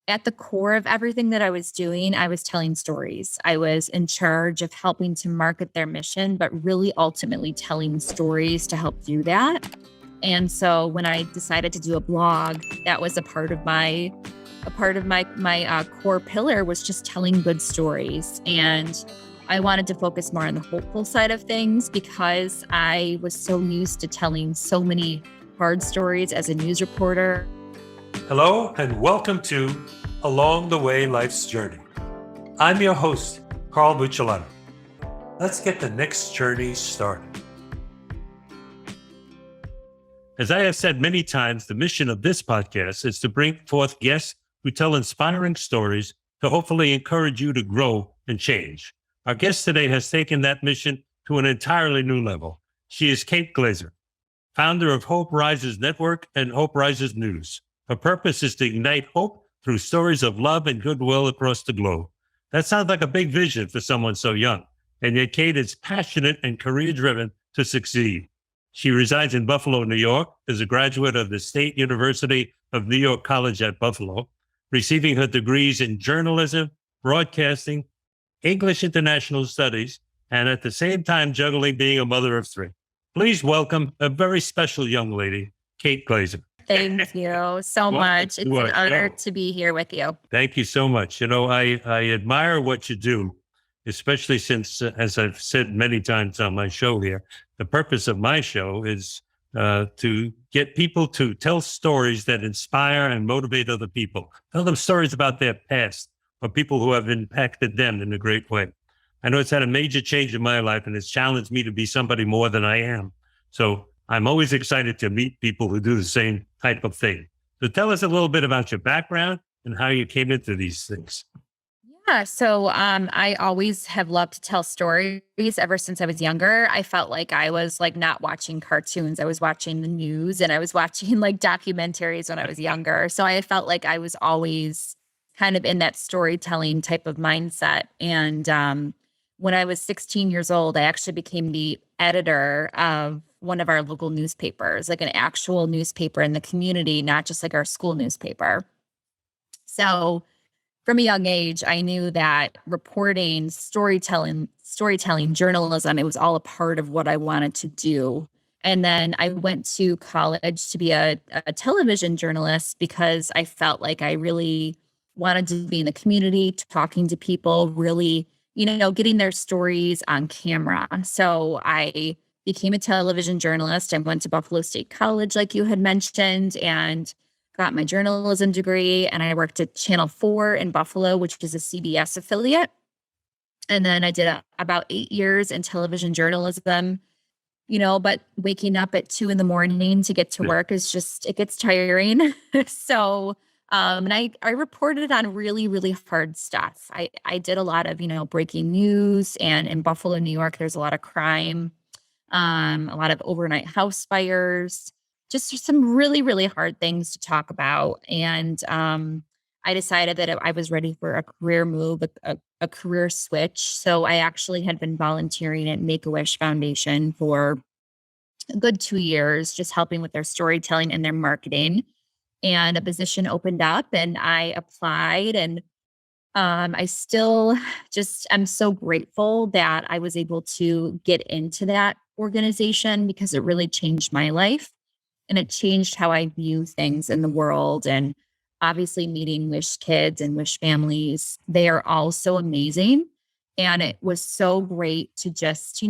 At the core of everything that I was doing, I was telling stories. I was in charge of helping to market their mission, but really ultimately telling stories to help do that. And so when I decided to do a blog, that was a part of my core pillar was just telling good stories. And I wanted to focus more on the hopeful side of things because I was so used to telling so many hard stories as a news reporter. Hello, and welcome to Along the Way Life's Journey. I'm your host, Carl Buccellato. Let's get the next journey started. As I have said many times, the mission of this podcast is to bring forth guests who tell inspiring stories to hopefully encourage you to grow and change. Our guest today has taken that mission to an entirely new level. She is Kate Glaser, founder of Hope Rises Network and Hope Rises News. Her purpose is to ignite hope through stories of love and goodwill across the globe. That sounds like a big vision for someone so young, and yet Kate is passionate and career-driven to succeed. She resides in Buffalo, New York, is a graduate of the State University of New York College at Buffalo, receiving her degrees in journalism, broadcasting, English International Studies, and at the same time juggling being a mother of three. Please welcome a very special young lady, Kate Glaser. Thank you so much. It's an honor to be here with you. Thank you so much. You know, I admire what you do, especially since, as I've said many times on my show here, the purpose of my show is to get people to tell stories that inspire and motivate other people. Tell them stories about their past or people who have impacted them in a great way. I know it's had a major change in my life and it's challenged me to be somebody more than I am. So I'm always excited to meet people who do the same type of thing. So tell us a little bit about your background and how you came into these things. Yeah, so I always have loved to tell stories ever since I was younger. I felt like I was like not watching cartoons. I was watching the news and I was watching like documentaries when I was younger. So I felt like I was always kind of in that storytelling type of mindset. And when I was 16 years old, I actually became the editor of one of our local newspapers, like an actual newspaper in the community, not just like our school newspaper. So from a young age, I knew that reporting, storytelling, journalism, it was all a part of what I wanted to do. And then I went to college to be a television journalist because I felt like I really wanted to be in the community, talking to people, really, getting their stories on camera. So I became a television journalist. I went to Buffalo State College, like you had mentioned, and got my journalism degree. And I worked at Channel 4 in Buffalo, which is a CBS affiliate. And then I did about 8 years in television journalism, but waking up at 2 a.m. to get to work it gets tiring. So, and I reported on really, really hard stuff. I did a lot of, breaking news, and in Buffalo, New York, there's a lot of crime, a lot of overnight house fires, just some really, really hard things to talk about. And I decided that I was ready for a career move, a career switch. So I actually had been volunteering at Make-A-Wish Foundation for a good 2 years, just helping with their storytelling and their marketing. And a position opened up and I applied, and I still I'm so grateful that I was able to get into that organization because it really changed my life and it changed how I view things in the world. And obviously meeting Wish kids and Wish families, they are all so amazing. And it was so great to just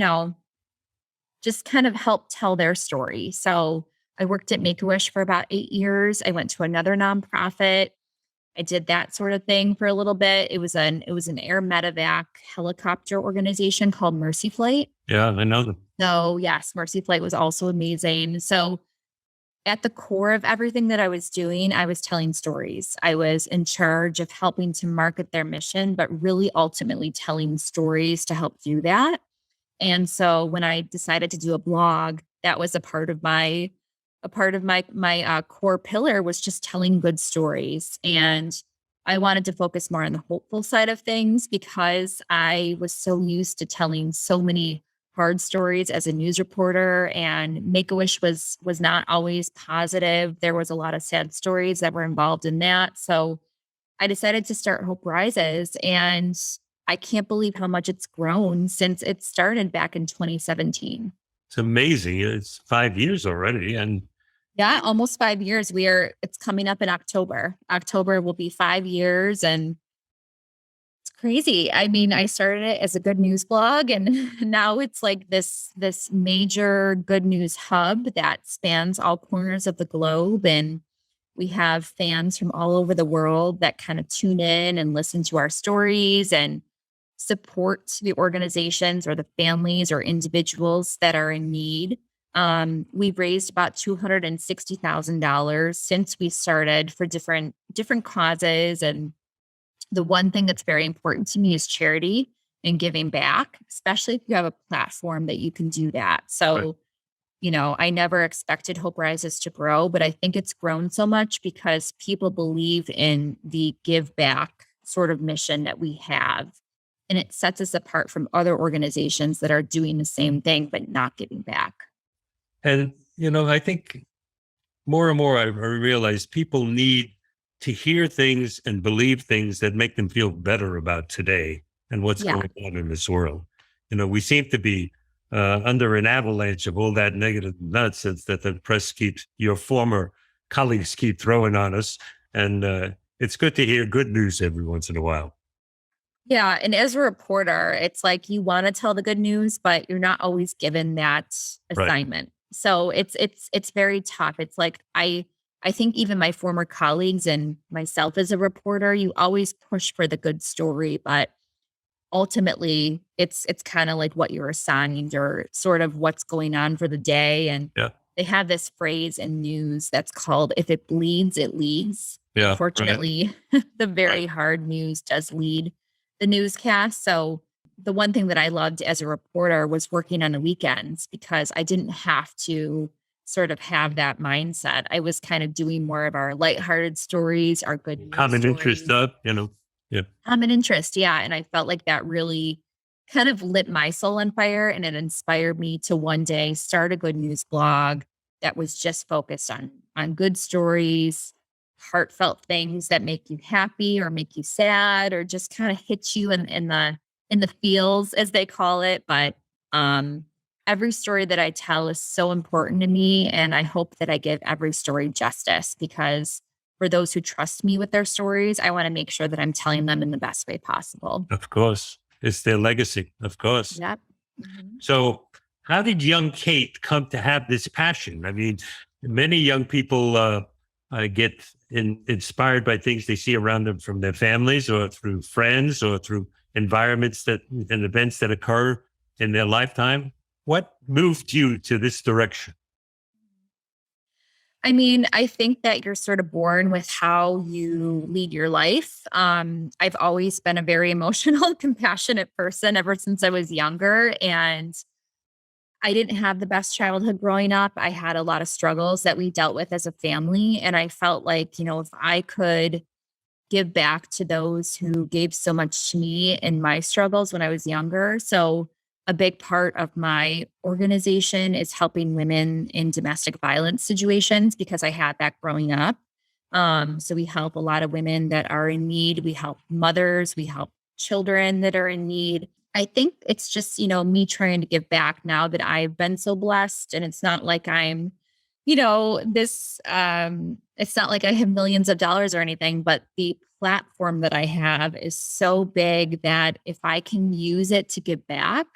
kind of help tell their story. So I worked at Make-A-Wish for about 8 years. I went to another nonprofit. I did that sort of thing for a little bit. It was an air medevac helicopter organization called Mercy Flight. Yeah, I know them. So yes, Mercy Flight was also amazing. So at the core of everything that I was doing, I was telling stories. I was in charge of helping to market their mission, but really ultimately telling stories to help do that. And so when I decided to do a blog, that was a part of my core pillar was just telling good stories. And I wanted to focus more on the hopeful side of things because I was so used to telling so many hard stories as a news reporter, and Make-A-Wish was not always positive. There was a lot of sad stories that were involved in that. So I decided to start Hope Rises, and I can't believe how much it's grown since it started back in 2017. It's amazing. It's 5 years already. And Yeah, almost 5 years. It's coming up in October. October will be 5 years, and it's crazy. I mean, I started it as a good news blog, and now it's like this major good news hub that spans all corners of the globe. And we have fans from all over the world that kind of tune in and listen to our stories and support the organizations or the families or individuals that are in need. We've raised about $260,000 since we started for different causes. And the one thing that's very important to me is charity and giving back, especially if you have a platform that you can do that. right. So, I never expected Hope Rises to grow, but I think it's grown so much because people believe in the give back sort of mission that we have. And it sets us apart from other organizations that are doing the same thing, but not giving back. And, I think more and more I realize people need to hear things and believe things that make them feel better about today and what's Yeah. going on in this world. We seem to be under an avalanche of all that negative nonsense that the press keeps, your former colleagues keep throwing on us. And it's good to hear good news every once in a while. Yeah. And as a reporter, it's like you want to tell the good news, but you're not always given that Right. assignment. So it's very tough. It's like I think even my former colleagues and myself as a reporter, you always push for the good story, but ultimately it's kind of like what you're assigned or sort of what's going on for the day. And Yeah. they have this phrase in news that's called, if it bleeds, it leads. Yeah. Right. Unfortunately, the very hard news does lead the newscast. So the one thing that I loved as a reporter was working on the weekends because I didn't have to sort of have that mindset. I was kind of doing more of our lighthearted stories, our good news Common interest stories. stuff. Yeah. Common interest, yeah. And I felt like that really kind of lit my soul on fire, and it inspired me to one day start a good news blog that was just focused on good stories, heartfelt things that make you happy or make you sad or just kind of hit you in the feels, as they call it. But every story that I tell is so important to me, and I hope that I give every story justice because for those who trust me with their stories, I want to make sure that I'm telling them in the best way possible. Of course. It's their legacy. Of course. Yep. Mhm. So, how did young Kate come to have this passion? I mean, many young people get inspired by things they see around them from their families or through friends or through environments and events that occur in their lifetime. What moved you to this direction? I mean, I think that you're sort of born with how you lead your life. I've always been a very emotional, compassionate person ever since I was younger. And I didn't have the best childhood growing up. I had a lot of struggles that we dealt with as a family. And I felt like, if I could give back to those who gave so much to me in my struggles when I was younger. So, a big part of my organization is helping women in domestic violence situations because I had that growing up. So, we help a lot of women that are in need. We help mothers, we help children that are in need. I think it's just, me trying to give back now that I've been so blessed. And it's not like I'm this it's not like I have millions of dollars or anything, but the platform that I have is so big that if I can use it to give back,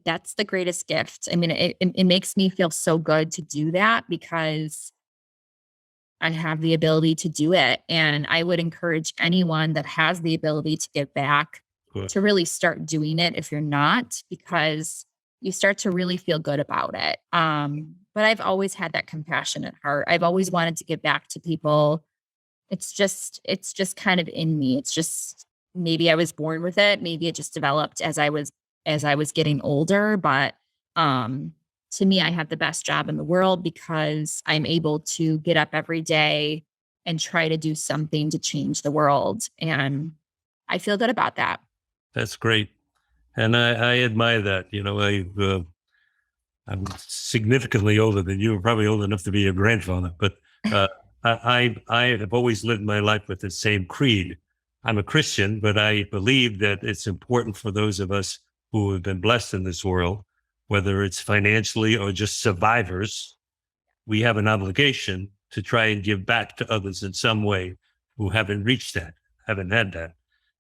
that's the greatest gift. I mean, it makes me feel so good to do that because I have the ability to do it. And I would encourage anyone that has the ability to give back Of course. to really start doing it if you're not, because you start to really feel good about it. But I've always had that compassionate heart. I've always wanted to give back to people. It's just kind of in me. It's just maybe I was born with it. Maybe it just developed as I was getting older. But to me, I have the best job in the world because I'm able to get up every day and try to do something to change the world. And I feel good about that. That's great. And I admire that. I'm significantly older than you. I'm probably old enough to be your grandfather, but I have always lived my life with the same creed. I'm a Christian, but I believe that it's important for those of us who have been blessed in this world, whether it's financially or just survivors, we have an obligation to try and give back to others in some way who haven't reached that, haven't had that.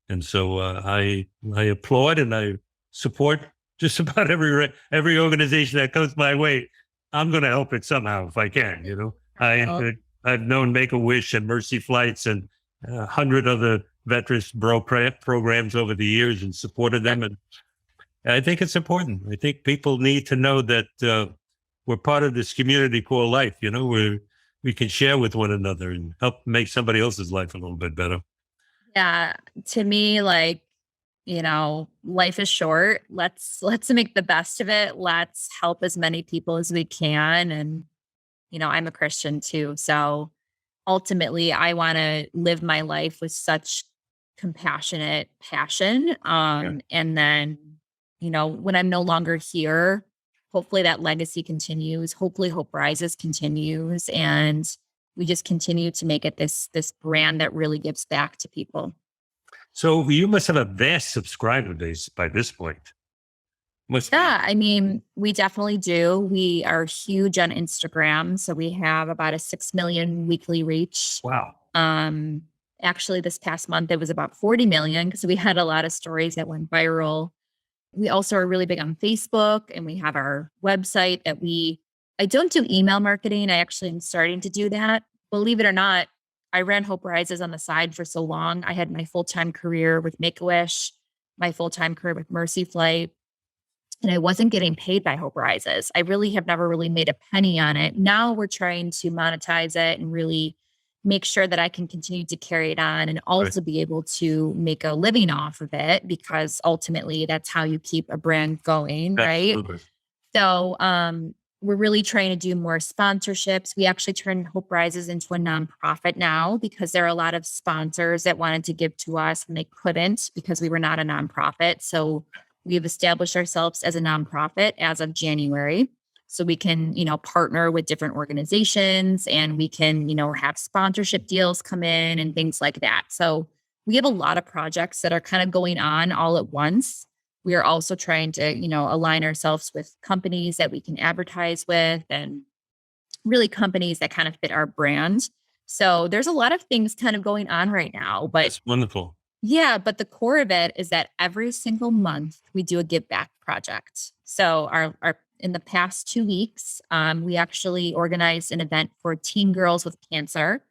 And so I applaud and I support just about every organization that comes my way. I'm going to help it somehow if I can. I've known Make a Wish and Mercy Flights and 100 other veterans programs over the years and supported them. And I think it's important. I think people need to know that we're part of this community called life. Where we can share with one another and help make somebody else's life a little bit better. Yeah, to me, life is short. Let's make the best of it. Let's help as many people as we can. And, I'm a Christian too. So ultimately I want to live my life with such compassionate passion. And then, when I'm no longer here, hopefully that legacy continues. Hopefully Hope Rises continues. And we just continue to make it this brand that really gives back to people. So you must have a vast subscriber base by this point. Yeah, I mean, we definitely do. We are huge on Instagram. So we have about a 6 million weekly reach. Wow. Actually, this past month, it was about 40 million because we had a lot of stories that went viral. We also are really big on Facebook, and we have our website I don't do email marketing. I actually am starting to do that. Believe it or not, I ran Hope Rises on the side for so long. I had my full-time career with Make-A-Wish, my full-time career with Mercy Flight, and I wasn't getting paid by Hope Rises. I really have never really made a penny on it. Now we're trying to monetize it and really make sure that I can continue to carry it on and also be able to make a living off of it, because ultimately that's how you keep a brand going, right? Absolutely. So we're really trying to do more sponsorships. We actually turned Hope Rises into a nonprofit now because there are a lot of sponsors that wanted to give to us and they couldn't because we were not a nonprofit. So we've established ourselves as a nonprofit as of January. So we can, partner with different organizations and we can, have sponsorship deals come in and things like that. So we have a lot of projects that are kind of going on all at once. We are also trying to, align ourselves with companies that we can advertise with and really companies that kind of fit our brand. So there's a lot of things kind of going on right now, but that's wonderful. Yeah, but the core of it is that every single month we do a give back project. So our in the past 2 weeks, we actually organized an event for teen girls with cancer,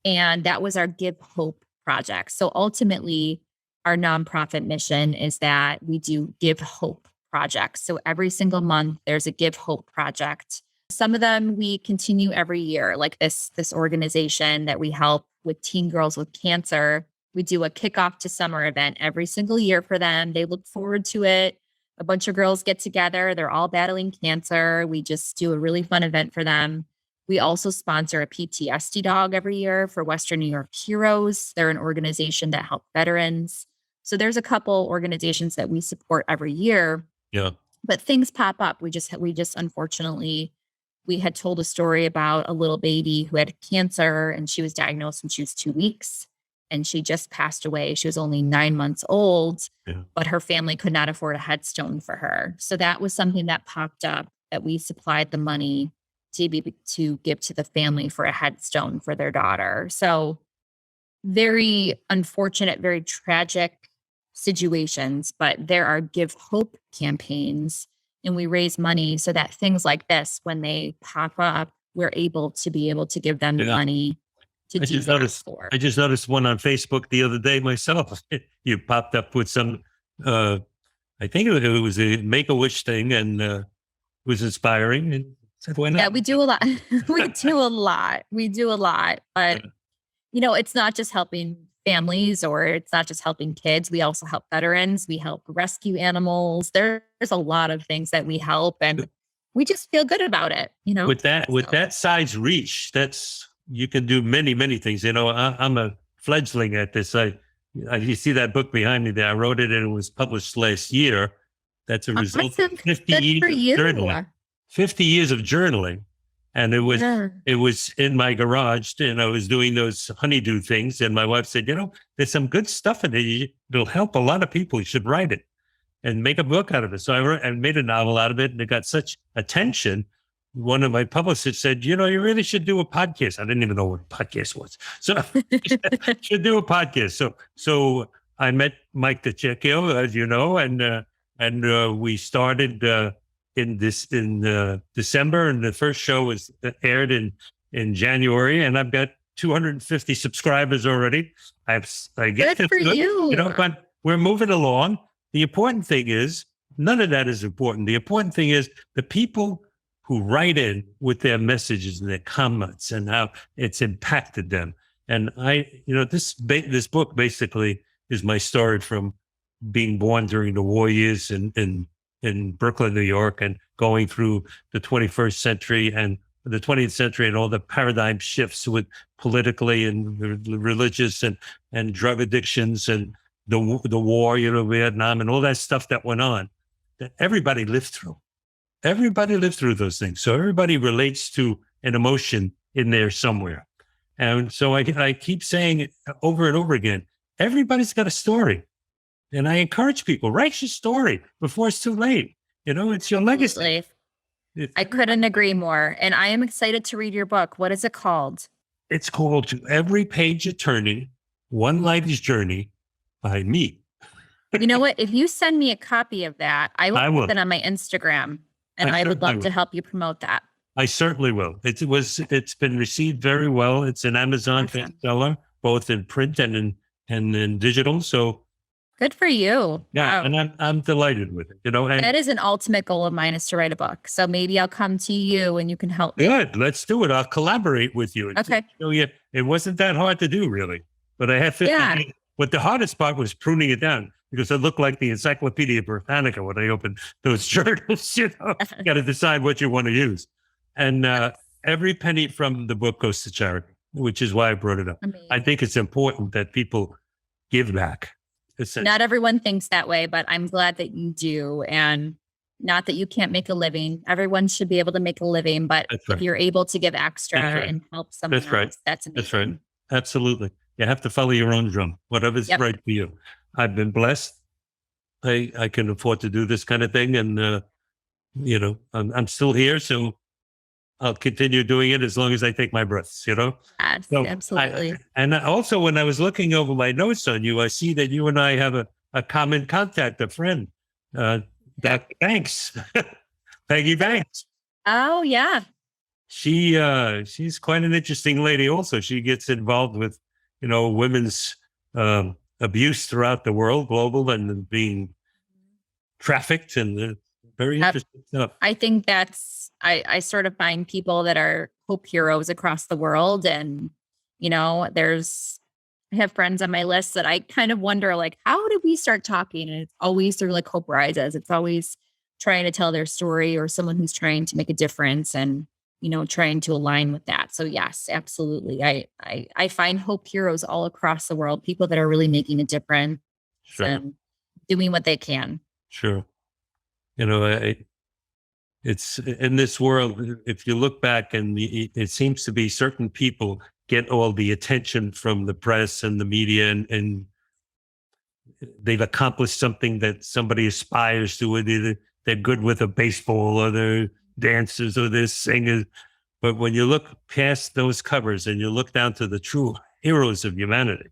and that was our Give Hope project. So ultimately, our nonprofit mission is that we do Give Hope projects. So every single month, there's a Give Hope project. Some of them we continue every year, like this organization that we help with teen girls with cancer. We do a kickoff to summer event every single year for them. They look forward to it. A bunch of girls get together. They're all battling cancer. We just do a really fun event for them. We also sponsor a PTSD dog every year for Western New York Heroes. They're an organization that help veterans. So there's a couple organizations that we support every year. Yeah. But things pop up. We just unfortunately, we had told a story about a little baby who had cancer and she was diagnosed when she was 2 weeks. And she just passed away. She was only 9 months old, but her family could not afford a headstone for her. So that was something that popped up that we supplied the money to give to the family for a headstone for their daughter. So very unfortunate, very tragic situations, but there are Give Hope campaigns and we raise money so that things like this, when they pop up, we're able to give them the money. I just noticed one on Facebook the other day myself. You popped up with some, I think it was a Make-A-Wish thing, and it was inspiring. And said, "Why not?" Yeah, we do a lot. We do a lot, but it's not just helping families or it's not just helping kids. We also help veterans. We help rescue animals. There's a lot of things that we help, and we just feel good about it. With that size reach, you can do many, many things. I'm a fledgling at this. You see that book behind me there. I wrote it and it was published last year. That's a result of 50 years of journaling. 50 years of journaling. And Yeah. it was in my garage, and I was doing those honeydew things. And my wife said, there's some good stuff in it. It'll help a lot of people. You should write it and make a book out of it. So I wrote and made a novel out of it, and it got such attention. One of my publicists said, you really should do a podcast. I didn't even know what a podcast was. So should do a podcast. So I met Mike DeCecchio, as you know, and we started in December, and the first show was aired in January, and I've got 250 subscribers already. I get Good for you. But we're moving along. The important thing is, none of that is important. The important thing is the people who write in with their messages and their comments and how it's impacted them. And this book basically is my story from being born during the war years in Brooklyn, New York, and going through the 21st century and the 20th century and all the paradigm shifts with politically and religious and drug addictions and the war, Vietnam, and all that stuff that went on, that everybody lived through. Everybody lived through those things. So everybody relates to an emotion in there somewhere. And so I keep saying it over and over again, everybody's got a story. And I encourage people, write your story before it's too late. It's your legacy. I couldn't agree more. And I am excited to read your book. What is it called? It's called To Every Page a Turning, One Life's Journey by me. You know what? If you send me a copy of that, I will put it on my Instagram, and I would love to help you promote that. I certainly will. It's been received very well. It's an Amazon bestseller, both in print and in digital. So good for you. Yeah, wow. And I'm delighted with it. And that is an ultimate goal of mine, is to write a book. So maybe I'll come to you and you can help me. Good. Let's do it. I'll collaborate with you. Okay. It wasn't that hard to do, really. But I had 50 days. But the hardest part was pruning it down, because it looked like the Encyclopedia Britannica when I opened those journals. You got to decide what you want to use. And every penny from the book goes to charity, which is why I brought it up. Amazing. I think it's important that people give back. Not everyone thinks that way, but I'm glad that you do. And not that you can't make a living. Everyone should be able to make a living, but if you're able to give extra and help someone else, that's amazing. That's right. Absolutely. You have to follow your own drum, whatever's right for you. I've been blessed. I can afford to do this kind of thing. And, I'm still here. So I'll continue doing it as long as I take my breaths, Yes, so absolutely. And also, when I was looking over my notes on you, I see that you and I have a common contact, a friend, Banks, Peggy Banks. Oh, yeah. She's quite an interesting lady also. She gets involved with, women's abuse throughout the world, global, and being trafficked, and very interesting stuff. I think I sort of find people that are hope heroes across the world. And, I have friends on my list that I kind of wonder, like, how did we start talking? And it's always through like Hope Rises. It's always trying to tell their story, or someone who's trying to make a difference and, trying to align with that. So yes, absolutely. I find hope heroes all across the world, people that are really making a difference and doing what they can. Sure. It's in this world, if you look back, and it seems to be certain people get all the attention from the press and the media, and they've accomplished something that somebody aspires to. Either they're good with a baseball, or they're dancers, or they're singers. But when you look past those covers and you look down to the true heroes of humanity,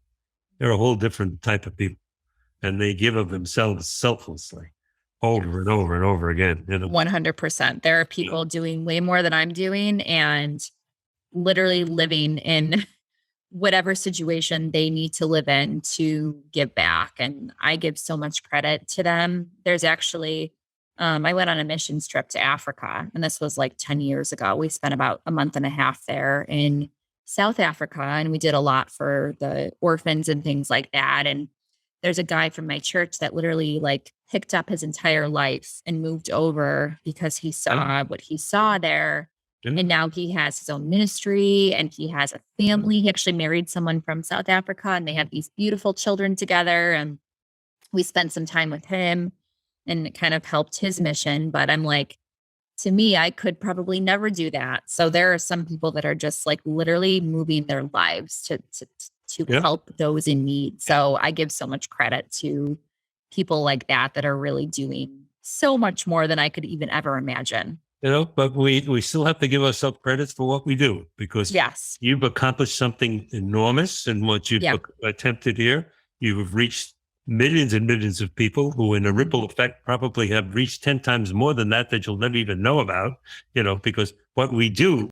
they're a whole different type of people, and they give of themselves selflessly over and over and over again. 100%. There are people doing way more than I'm doing, and literally living in whatever situation they need to live in to give back. And I give so much credit to them. There's actually, I went on a missions trip to Africa, and this was like 10 years ago. We spent about a month and a half there in South Africa, and we did a lot for the orphans and things like that. And there's a guy from my church that literally like picked up his entire life and moved over because he saw what he saw there. And now he has his own ministry, and he has a family. He actually married someone from South Africa, and they have these beautiful children together. And we spent some time with him, and it kind of helped his mission. But I'm like, to me, I could probably never do that. So there are some people that are just like literally moving their lives to Yeah. help those in need. So I give so much credit to people like that are really doing so much more than I could even ever imagine. But we still have to give ourselves credits for what we do, because Yes. you've accomplished something enormous in what you've Yeah. attempted here. You've reached millions and millions of people who, in a ripple effect, probably have reached 10 times more than that you'll never even know about, because what we do,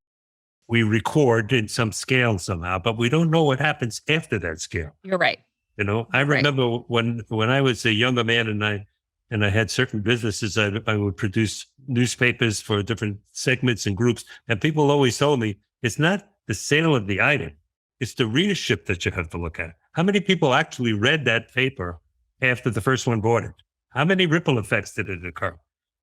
we record in some scale somehow, but we don't know what happens after that scale. You're right. I You're right. remember when I was a younger man and I had certain businesses, I would produce newspapers for different segments and groups, and people always told me it's not the sale of the item, it's the readership that you have to look at. How many people actually read that paper after the first one bought it? How many ripple effects did it occur?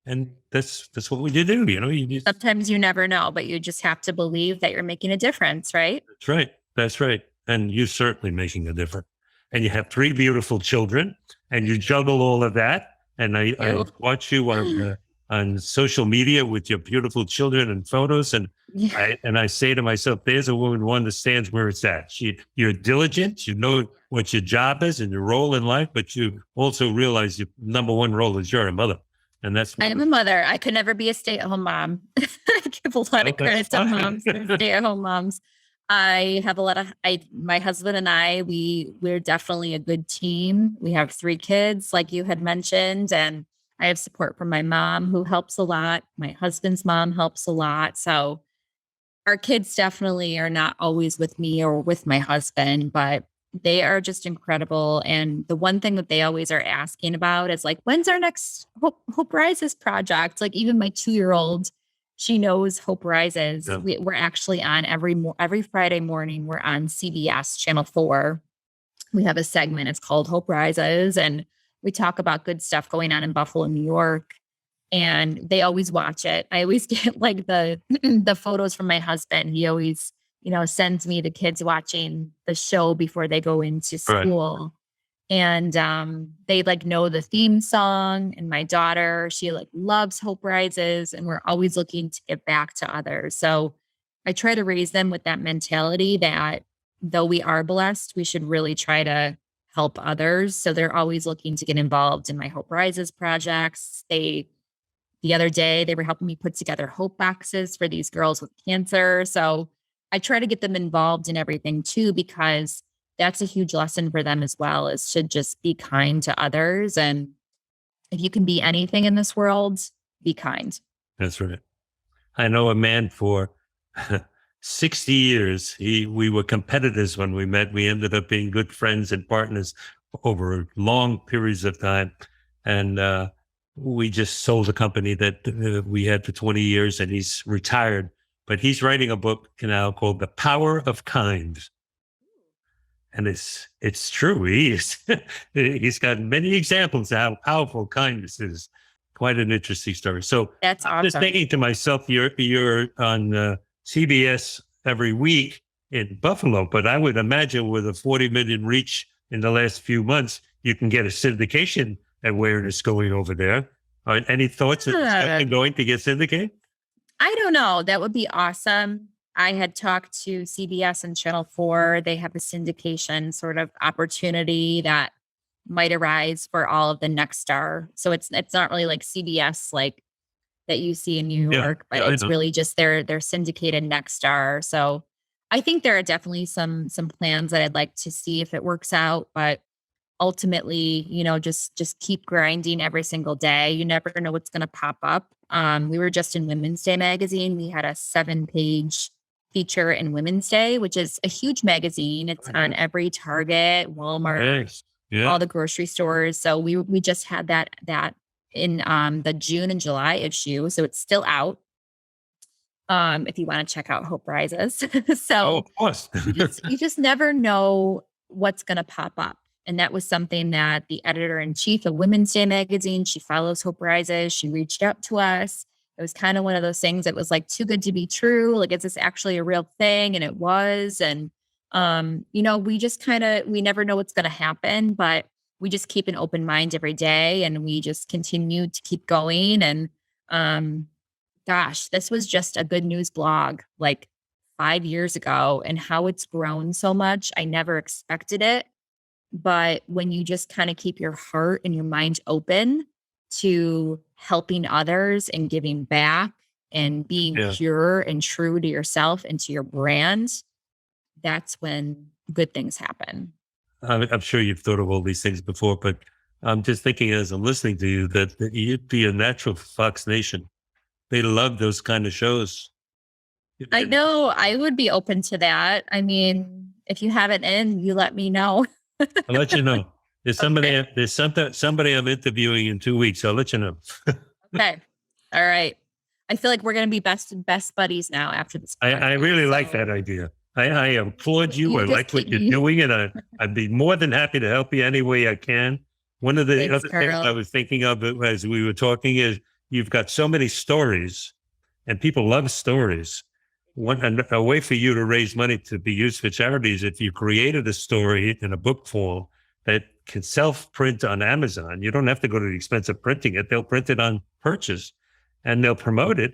And that's what we do. You just, Sometimes you never know, but you just have to believe that you're making a difference, right? that's right. That's right. And you're certainly making a difference. And you have 3 beautiful children, and you juggle all of that. And I watch you on social media with your beautiful children and photos. And Yeah. I say to myself, there's a woman who understands where it's at. You're diligent. You know what your job is and your role in life, but you also realize your number one role is you're a mother. And that's I am a mother. I could never be a stay-at-home mom. I give a lot of credit to moms and stay-at-home moms. I have a lot of my husband and I, we're definitely a good team. We have 3 kids, like you had mentioned, and I have support from my mom who helps a lot. My husband's mom helps a lot. So our kids definitely are not always with me or with my husband, but they are just incredible. And the one thing that they always are asking about is like, when's our next Hope Rises project? Like even my 2-year-old, she knows Hope Rises. yeah. We're actually on every Friday morning. We're on CBS Channel 4. We have a segment. It's called Hope Rises, and we talk about good stuff going on in Buffalo, New York, and they always watch it. I always get like the the photos from my husband. He always, sends me the kids watching the show before they go into Right. school. And they like know the theme song. And my daughter, she like loves Hope Rises, and we're always looking to give back to others. So I try to raise them with that mentality that though we are blessed, we should really try to help others. So they're always looking to get involved in my Hope Rises projects. The other day, they were helping me put together hope boxes for these girls with cancer. So I try to get them involved in everything too, because that's a huge lesson for them as well, is to just be kind to others. And if you can be anything in this world, be kind. That's right. I know a man for 60 years. We were competitors when we met. We ended up being good friends and partners over long periods of time. And we just sold a company that we had for 20 years, and he's retired. But he's writing a book now called The Power of Kind. And it's true. He's got many examples of how powerful kindness is. Quite an interesting story. So That's I'm just awesome. thinking to myself, you're on CBS every week in Buffalo, but I would imagine with a 40 million reach in the last few months, you can get a syndication awareness going over there. Any thoughts of going to get syndicated? I don't know. That would be awesome. I had talked to CBS and Channel 4. They have a syndication sort of opportunity that might arise for all of the Next Star. So it's not really like CBS like that you see in New York, but it's really just their syndicated Next Star. So I think there are definitely some plans that I'd like to see if it works out, but ultimately, just keep grinding every single day. You never know what's going to pop up. We were just in Women's Day magazine. We had a 7-page feature in Women's Day, which is a huge magazine. It's on every Target, Walmart, all the grocery stores. So we just had that in the June and July issue. So it's still out. If you want to check out Hope Rises. So of course. you just never know what's going to pop up. And that was something that the editor-in-chief of Women's Day magazine, she follows Hope Rises. She reached out to us. It was kind of one of those things that was like too good to be true. Like, is this actually a real thing? And it was. And, we just we never know what's going to happen, but we just keep an open mind every day, and we just continue to keep going. And gosh, this was just a good news blog like 5 years ago, and how it's grown so much. I never expected it. But when you just kind of keep your heart and your mind open to helping others and giving back and being Yeah. pure and true to yourself and to your brand, that's when good things happen. I'm sure you've thought of all these things before, but I'm just thinking as I'm listening to you that you'd be a natural for Fox Nation. They love those kind of shows. I know I would be open to that. I mean, if you have it in, you let me know. I'll let you know. There's somebody. Okay. There's somebody I'm interviewing in 2 weeks. I'll let you know. Okay. All right. I feel like we're going to be best buddies now after this. I really like So that idea. I applaud you. you I just like what keep you're me. doing, and I'd be more than happy to help you any way I can. One of the Thanks, other things I Carl. was thinking of as we were talking is you've got so many stories, and people love stories. A way for you to raise money to be used for charities, if you created a story in a book form that can self-print on Amazon, you don't have to go to the expense of printing it. They'll print it on purchase, and they'll promote it,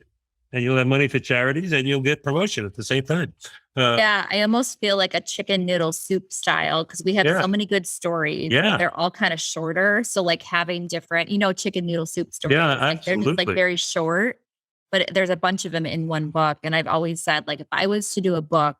and you'll have money for charities, and you'll get promotion at the same time. Yeah, I almost feel like a chicken noodle soup style because we have Yeah. so many good stories. Yeah. They're all kind of shorter. So like having different, chicken noodle soup stories. Yeah, Like they're just like absolutely. very short, but there's a bunch of them in one book. And I've always said, like, if I was to do a book,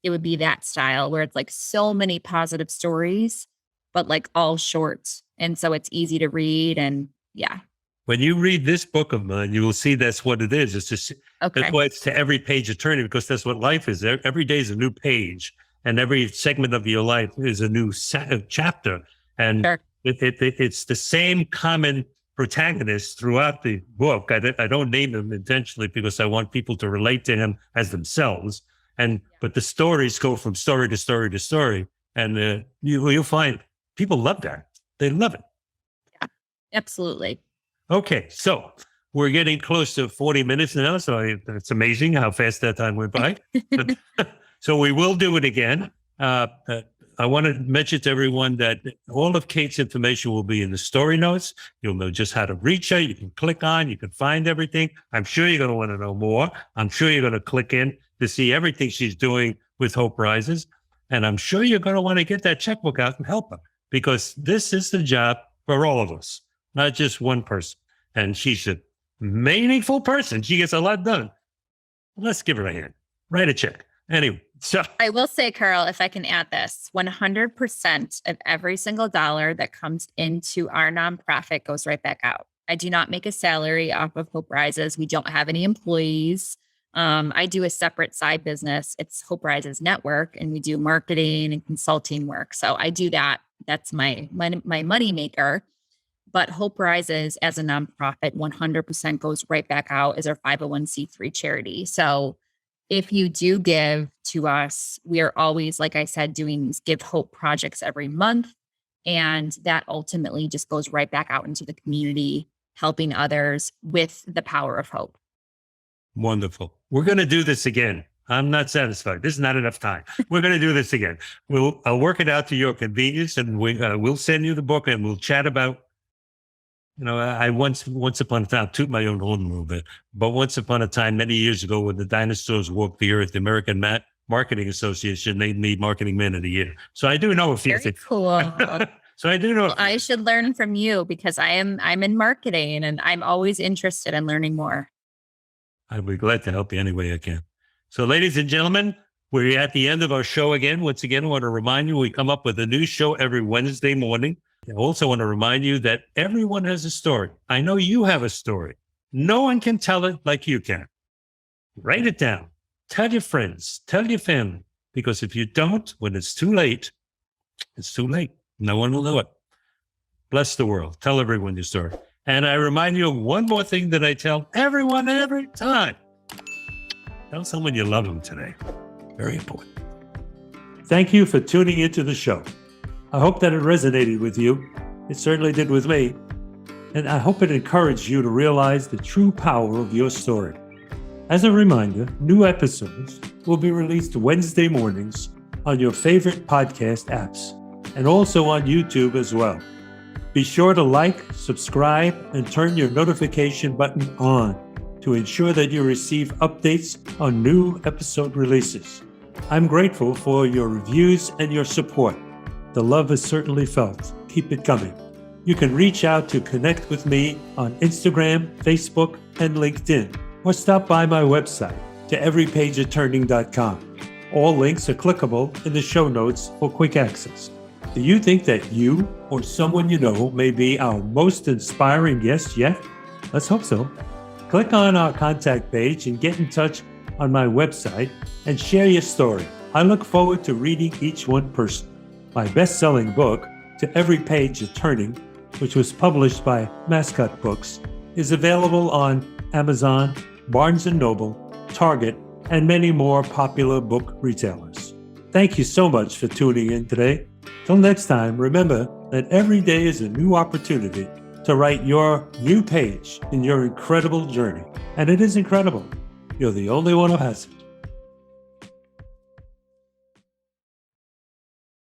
it would be that style where it's like so many positive stories, but like all short. And so it's easy to read. And yeah. When you read this book of mine, you will see that's what it is. It's just that's Okay. why it's to every page a turning, because that's what life is. Every day is a new page, and every segment of your life is a new chapter. And Sure. it's the same common protagonist throughout the book. I don't name him intentionally because I want people to relate to him as themselves. But the stories go from story to story to story, and you'll find people love that. They love it. Yeah, absolutely. Okay, so we're getting close to 40 minutes now, so it's amazing how fast that time went by. So we will do it again. I want to mention to everyone that all of Kate's information will be in the story notes. You'll know just how to reach her. You can click on, you can find everything. I'm sure you're going to want to know more. I'm sure you're going to click in to see everything she's doing with Hope Rises. And I'm sure you're going to want to get that checkbook out and help her, because this is the job for all of us, not just one person. And she's a meaningful person. She gets a lot done. Let's give her a hand. Write a check. Anyway, so I will say, Carl, if I can add this, 100% of every single dollar that comes into our nonprofit goes right back out. I do not make a salary off of Hope Rises. We don't have any employees. I do a separate side business. It's Hope Rises Network, and we do marketing and consulting work. So I do that. That's my money maker. But Hope Rises as a nonprofit 100% goes right back out as our 501c3 charity. So if you do give to us, we are always, like I said, doing these Give Hope projects every month. And that ultimately just goes right back out into the community, helping others with the power of hope. wonderful. We're going to do this again. I'm not satisfied. This is not enough time. We're going to do this again. I'll work it out to your convenience, and we'll send you the book, and we'll chat about. I once upon a time, toot my own horn a little bit, but once upon a time, many years ago, when the dinosaurs walked the earth, the American Marketing Association named me Marketing Man of the Year. So I do know a few Very things. cool. So I do know. Well, I should learn from you because I'm in marketing and I'm always interested in learning more. I'll be glad to help you any way I can. So, ladies and gentlemen, we're at the end of our show again. Once again, I want to remind you, we come up with a new show every Wednesday morning. I also want to remind you that everyone has a story. I know you have a story. No one can tell it like you can. Write it down. Tell your friends. Tell your family. Because if you don't, when it's too late, it's too late. No one will know it. Bless the world. Tell everyone your story. And I remind you of one more thing that I tell everyone every time. Tell someone you love them today. Very important. Thank you for tuning into the show. I hope that it resonated with you. It certainly did with me. And I hope it encouraged you to realize the true power of your story. As a reminder, new episodes will be released Wednesday mornings on your favorite podcast apps and also on YouTube as well. Be sure to like, subscribe, and turn your notification button on. to ensure that you receive updates on new episode releases. I'm grateful for your reviews and your support. The love is certainly felt. Keep it coming. You can reach out to connect with me on Instagram, Facebook, and LinkedIn, or stop by my website, toeverypageofturning.com. All links are clickable in the show notes for quick access. Do you think that you or someone you know may be our most inspiring guest yet? Let's hope so. Click on our contact page and get in touch on my website and share your story. I look forward to reading each one personally. My best-selling book, To Every Page of Turning, which was published by Mascot Books, is available on Amazon, Barnes & Noble, Target, and many more popular book retailers. Thank you so much for tuning in today. Till next time, remember that every day is a new opportunity to write your new page in your incredible journey. And it is incredible. You're the only one who has it.